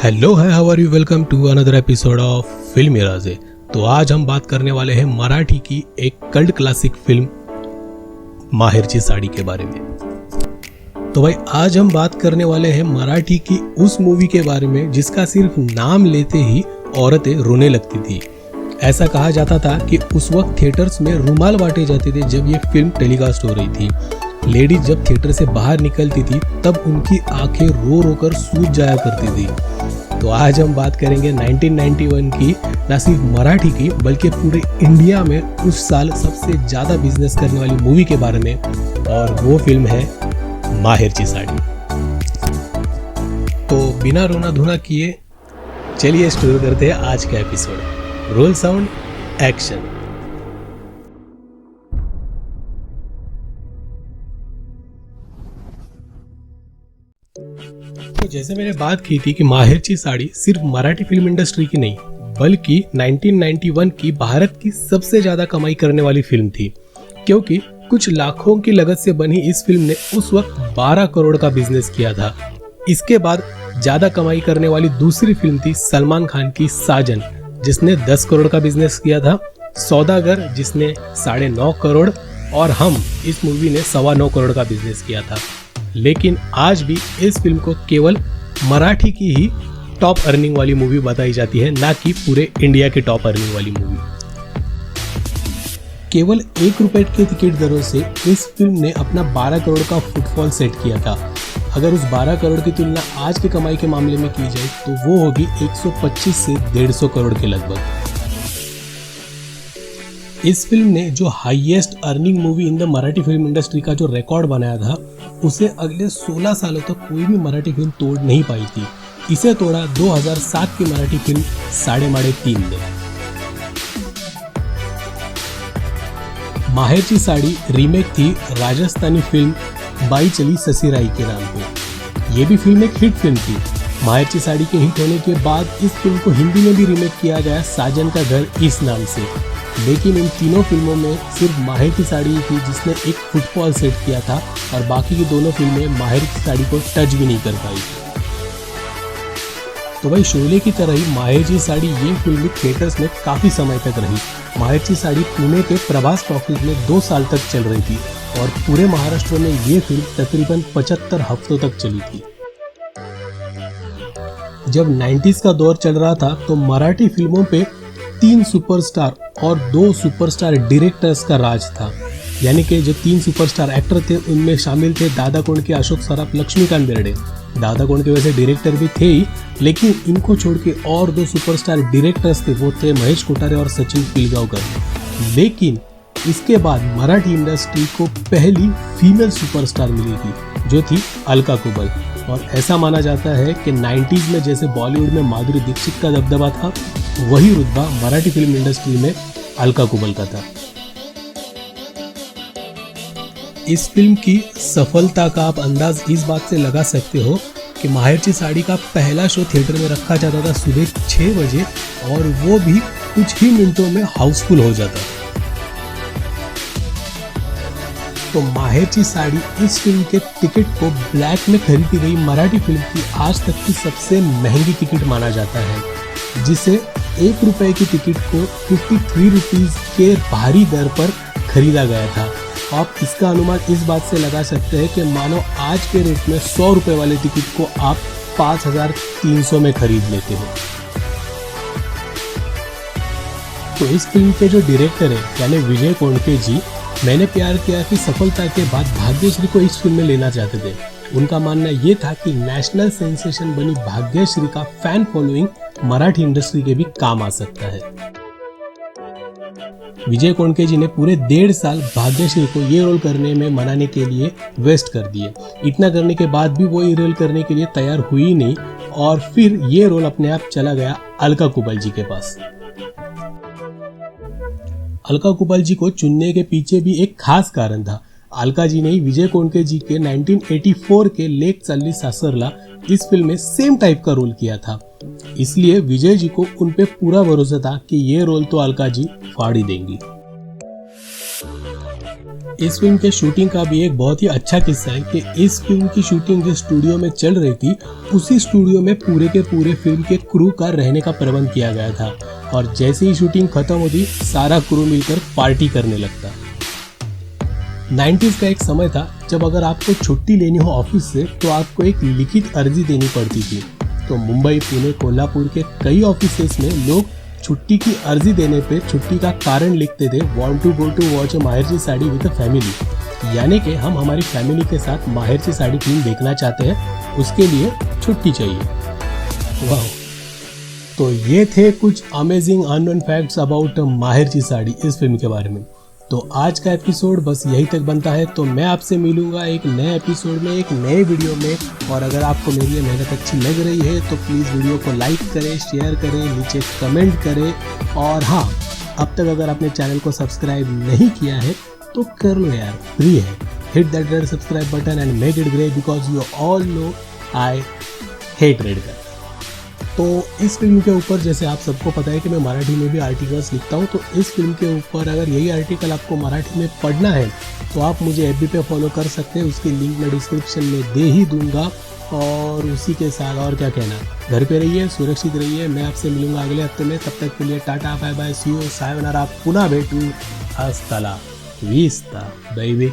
Hello है, how are you, welcome to another episode of film इराजे। तो आज हम बात करने वाले हैं मराठी की एक कल्ट क्लासिक फिल्म माहेरची साड़ी के बारे में। तो भाई आज हम बात करने वाले हैं मराठी की उस मूवी के बारे में जिसका सिर्फ नाम लेते ही औरतें रोने लगती थी। ऐसा कहा जाता था कि उस वक्त थिएटर्स में रुमाल बांटे जाते थे जब ये फिल्म टेलीकास्ट हो रही थी। लेडीज जब थिएटर से बाहर निकलती थी तब उनकी आंखें रो रो कर सूज जाया करती थी। तो आज हम बात करेंगे 1991 की, न सिर्फ मराठी की बल्कि पूरे इंडिया में उस साल सबसे ज़्यादा बिजनेस करने वाली मूवी के बारे में, और वो फिल्म है माहेरची साड़ी। तो बिना रोना धोना किए चलिए शुरू करते हैं आज का एपिसोड। Role sound action. तो जैसे मैंने बात की थी कि माहेरची साड़ी सिर्फ मराठी फिल्म इंडस्ट्री की नहीं बल्कि 1991 की भारत की सबसे ज्यादा कमाई करने वाली फिल्म थी, क्योंकि कुछ लाखों की लागत से बनी इस फिल्म ने उस वक्त 12 करोड़ का बिजनेस किया था। इसके बाद ज्यादा कमाई करने वाली दूसरी फिल्म थी सलमान खान की साजन, जिसने 10 करोड़ का बिजनेस किया था, सौदागर जिसने 9.5 करोड़, और हम इस मूवी ने 9.25 करोड़ का बिजनेस किया था। लेकिन आज भी इस फिल्म को केवल मराठी की ही टॉप अर्निंग वाली मूवी बताई जाती है, ना कि पूरे इंडिया की टॉप अर्निंग वाली मूवी। केवल 1 रुपए के टिकट दरों से इस फिल्म ने अपना 12 करोड़ का फुटफॉल सेट किया था। अगर उस 12 करोड़ की तुलना आज की कमाई के मामले में की जाए तो वो होगी 125 से 150 करोड़ के लगभग। इस फिल्म ने जो highest earning movie in the Marathi film industry का जो रिकॉर्ड बनाया था, उसे अगले 16 सालों तक कोई भी मराठी फिल्म तोड़ नहीं पाई थी। इसे तोड़ा 2007 की मराठी फिल्म साड़े माड़े 3 ने। माहेरची साड़ी रीमेक थी राजस्थानी फिल्म बाई चली ससुराई के नाम पे। ये भी फिल्म एक हिट फिल्म थी। माहेरची साड़ी के हिट होने के बाद इस फिल्म को हिंदी में भी रीमेक किया गया साजन का घर इस नाम से। लेकिन इन तीनों फिल्मों में सिर्फ माहेरची साड़ी थी जिसने एक फुटफॉल सेट किया था, और बाकी की दोनों फिल्में माहेरची साड़ी को टच भी नहीं कर पाई। तो भाई शोले की तरह ही माहेरची साड़ी ये फिल्म थिएटर्स में काफी समय तक रही। माहेरची साड़ी पुणे के प्रभास टॉकीज में 2 साल तक चल रही थी, और पूरे महाराष्ट्र में ये फिल्म तकरीबन 75 हफ्तों तक चली थी। जब 90s का दौर चल रहा था तो मराठी फिल्मों पे 3 सुपरस्टार और 2 सुपरस्टार डायरेक्टर्स का राज था। यानी कि जो 3 सुपरस्टार एक्टर थे उनमें शामिल थे दादा कोंड के अशोक सराफ, लक्ष्मीकांत बेर्डे। दादा कोंड के वैसे डायरेक्टर भी थे ही, लेकिन इनको छोड़ के और 2 सुपरस्टार डायरेक्टर्स थे, वो थे महेश कोठारे और सचिन पिलगांवकर। लेकिन इसके बाद मराठी इंडस्ट्री को पहली फीमेल सुपरस्टार मिली थी, जो थी अलका कुबल। और ऐसा माना जाता है कि 90s में जैसे बॉलीवुड में माधुरी दीक्षित का दबदबा था, वही रुतबा मराठी फिल्म इंडस्ट्री में अलका कुबल का था। इस फिल्म की सफलता का आप अंदाज इस बात से लगा सकते हो कि माहेरची साड़ी का पहला शो थिएटर में रखा जाता था सुबह 6 बजे, और वो भी कुछ ही मिनटों में हाउसफुल हो जाता। तो माहेरची साड़ी इस फिल्म के टिकट को ब्लैक में खरीदी गई मराठी फिल्म की आज तक की सबसे महंगी टिकट माना जाता है, जिसे 1 रुपए की टिकट को 53 रुपीज के भारी दर पर खरीदा गया था। आप इसका अनुमान इस बात से लगा सकते हैं कि मानो आज के रेट में 100 रुपए वाले टिकट को आप 5300 में खरीद लेते हो। तो इस फिल्म के जो डायरेक्टर है यानी विजय कोंडके जी, मैंने प्यार किया कि सफलता के बाद भाग्यश्री को इस फिल्म में लेना चाहते थे। उनका मानना ये था कि नेशनल सेंसेशन बनी भाग्यश्री का फैन फॉलोइंग मराठी इंडस्ट्री के भी काम आ सकता है। विजय कोंडके जी ने पूरे 1.5 साल भाग्यश्री को ये रोल करने में मनाने के लिए वेस्ट कर दिए। इतना करने के बाद भी वो ये रोल करने के लिए तैयार हुई नहीं, और फिर ये रोल अपने आप चला गया अलका कुबल जी के पास। अलका कुबल जी को चुनने के पीछे भी एक खास कारण था। अलका जी ने विजय कोंडके जी के 1984 के लेक चालली सासरला इस फिल्म में सेम टाइप का रोल किया था, इसलिए विजय जी को उन पे पूरा भरोसा था कि ये रोल तो अलका जी फाड़ ही देंगी। इस फिल्म के शूटिंग का भी एक बहुत ही अच्छा किस्सा है कि इस फिल्म की शूटिंग जिस स्टूडियो में चल रही थी उसी स्टूडियो में पूरे के पूरे फिल्म के क्रू का रहने का प्रबंध किया गया था और जैसे ही शूटिंग खत्म होती सारा क्रू मिलकर पार्टी करने लगता। 90s का एक समय था जब अगर आपको छुट्टी लेनी हो ऑफिस से तो आपको एक लिखित अर्जी देनी पड़ती थी। तो मुंबई, पुणे, कोल्हापुर के कई ऑफिसेस में लोग छुट्टी की अर्जी देने पे छुट्टी का कारण लिखते थे, want to go to watch a Maherchi Sadi with a family, यानी कि हम हमारी फैमिली के साथ माहिरची साड़ी फिल्म देखना चाहते हैं, उसके लिए छुट्टी चाहिए। वाह! तो ये थे कुछ amazing unknown facts about Maherchi Sadi इस फिल्म के बारे में। तो आज का एपिसोड बस यही तक बनता है। तो मैं आपसे मिलूंगा एक नए एपिसोड में, एक नए वीडियो में। और अगर आपको मेरी ये मेहनत अच्छी लग रही है तो प्लीज़ वीडियो को लाइक करें, शेयर करें, नीचे कमेंट करें। और हाँ, अब तक अगर आपने चैनल को सब्सक्राइब नहीं किया है तो कर लो यार, फ्री है। Hit that red subscribe button and make it grey because you all know I hate red colour. तो इस फिल्म के ऊपर जैसे आप सबको पता है कि मैं मराठी में भी आर्टिकल्स लिखता हूँ, तो इस फिल्म के ऊपर अगर यही आर्टिकल आपको मराठी में पढ़ना है तो आप मुझे एफबी पे फॉलो कर सकते हैं, उसकी लिंक मैं डिस्क्रिप्शन में दे ही दूंगा। और उसी के साथ और क्या कहना, घर पे रहिए, सुरक्षित रहिए। मैं आपसे मिलूंगा अगले हफ्ते में, तब तक के लिए tata, bye bye, see you, सायोनारा, पुनः भेटू, हस्ता ला विस्ता बेबी।